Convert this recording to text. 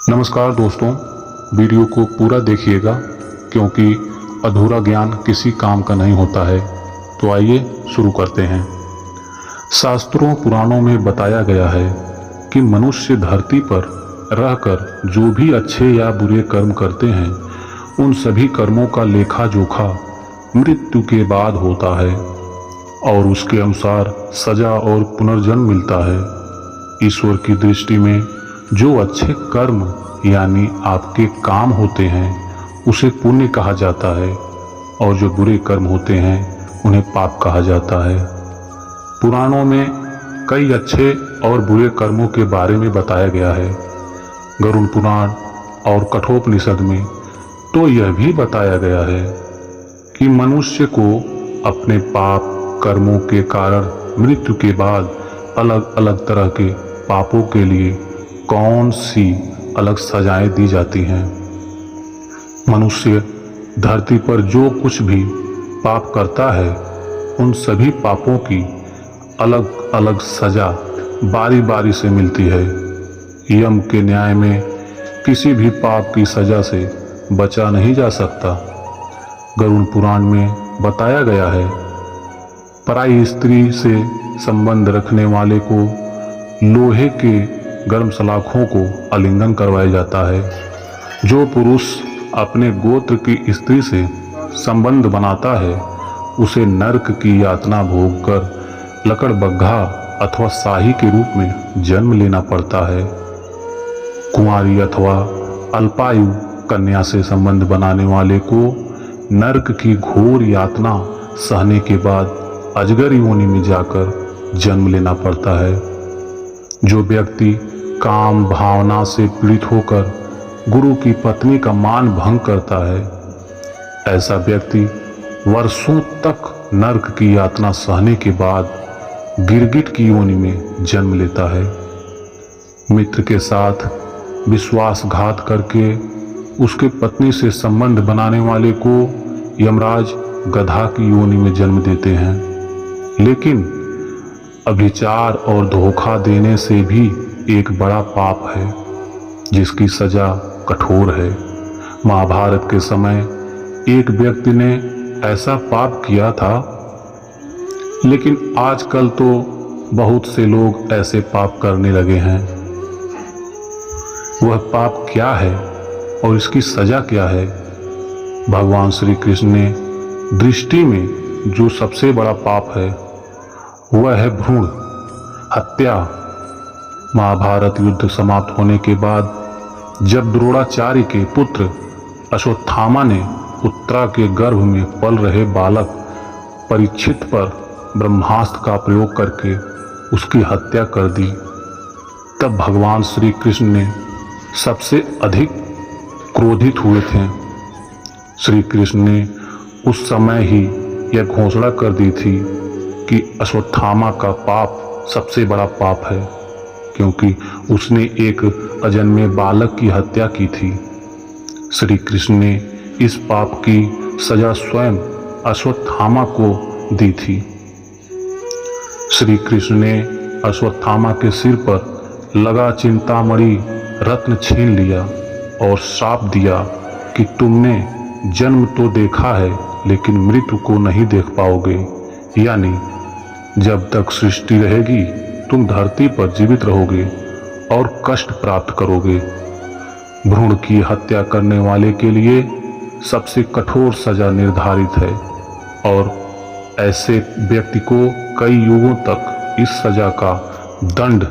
नमस्कार दोस्तों, वीडियो को पूरा देखिएगा क्योंकि अधूरा ज्ञान किसी काम का नहीं होता है। तो आइए शुरू करते हैं। शास्त्रों पुराणों में बताया गया है कि मनुष्य धरती पर रहकर जो भी अच्छे या बुरे कर्म करते हैं उन सभी कर्मों का लेखा जोखा मृत्यु के बाद होता है और उसके अनुसार सजा और पुनर्जन्म मिलता है। ईश्वर की दृष्टि में जो अच्छे कर्म यानी आपके काम होते हैं उसे पुण्य कहा जाता है और जो बुरे कर्म होते हैं उन्हें पाप कहा जाता है। पुराणों में कई अच्छे और बुरे कर्मों के बारे में बताया गया है। गरुड़ पुराण और कठोपनिषद में तो यह भी बताया गया है कि मनुष्य को अपने पाप कर्मों के कारण मृत्यु के बाद अलग अलग तरह के पापों के लिए कौन सी अलग सजाएं दी जाती हैं। मनुष्य धरती पर जो कुछ भी पाप करता है उन सभी पापों की अलग अलग सजा बारी बारी से मिलती है। यम के न्याय में किसी भी पाप की सजा से बचा नहीं जा सकता। गरुड़ पुराण में बताया गया है, पराई स्त्री से संबंध रखने वाले को लोहे के गर्म सलाखों को आलिंगन करवाया जाता है। जो पुरुष अपने गोत्र की स्त्री से संबंध बनाता है उसे नरक की यातना भोग कर लकड़बग्घा अथवा शाही के रूप में जन्म लेना पड़ता है। कुंवारी अथवा अल्पायु कन्या से संबंध बनाने वाले को नरक की घोर यातना सहने के बाद अजगर योनि में जाकर जन्म लेना पड़ता है। जो व्यक्ति काम भावना से पीड़ित होकर गुरु की पत्नी का मान भंग करता है, ऐसा व्यक्ति वर्षों तक नरक की यातना सहने के बाद गिरगिट की योनि में जन्म लेता है। मित्र के साथ विश्वासघात करके उसके पत्नी से संबंध बनाने वाले को यमराज गधा की योनि में जन्म देते हैं। लेकिन अभिचार और धोखा देने से भी एक बड़ा पाप है जिसकी सजा कठोर है। महाभारत के समय एक व्यक्ति ने ऐसा पाप किया था, लेकिन आजकल तो बहुत से लोग ऐसे पाप करने लगे हैं। वह पाप क्या है और इसकी सजा क्या है? भगवान श्री कृष्ण ने दृष्टि में जो सबसे बड़ा पाप है वह है भ्रूण हत्या। महाभारत युद्ध समाप्त होने के बाद जब द्रोणाचार्य के पुत्र अश्वत्थामा ने उत्तरा के गर्भ में पल रहे बालक परीक्षित पर ब्रह्मास्त्र का प्रयोग करके उसकी हत्या कर दी, तब भगवान श्री कृष्ण ने सबसे अधिक क्रोधित हुए थे। श्री कृष्ण ने उस समय ही यह घोषणा कर दी थी कि अश्वत्थामा का पाप सबसे बड़ा पाप है, क्योंकि उसने एक अजन्मे बालक की हत्या की थी। श्री कृष्ण ने इस पाप की सजा स्वयं अश्वत्थामा को दी थी। श्री कृष्ण ने अश्वत्थामा के सिर पर लगा चिंतामणि रत्न छीन लिया और श्राप दिया कि तुमने जन्म तो देखा है लेकिन मृत्यु को नहीं देख पाओगे, यानी जब तक सृष्टि रहेगी तुम धरती पर जीवित रहोगे और कष्ट प्राप्त करोगे। भ्रूण की हत्या करने वाले के लिए सबसे कठोर सजा निर्धारित है और ऐसे व्यक्ति को कई युगों तक इस सजा का दंड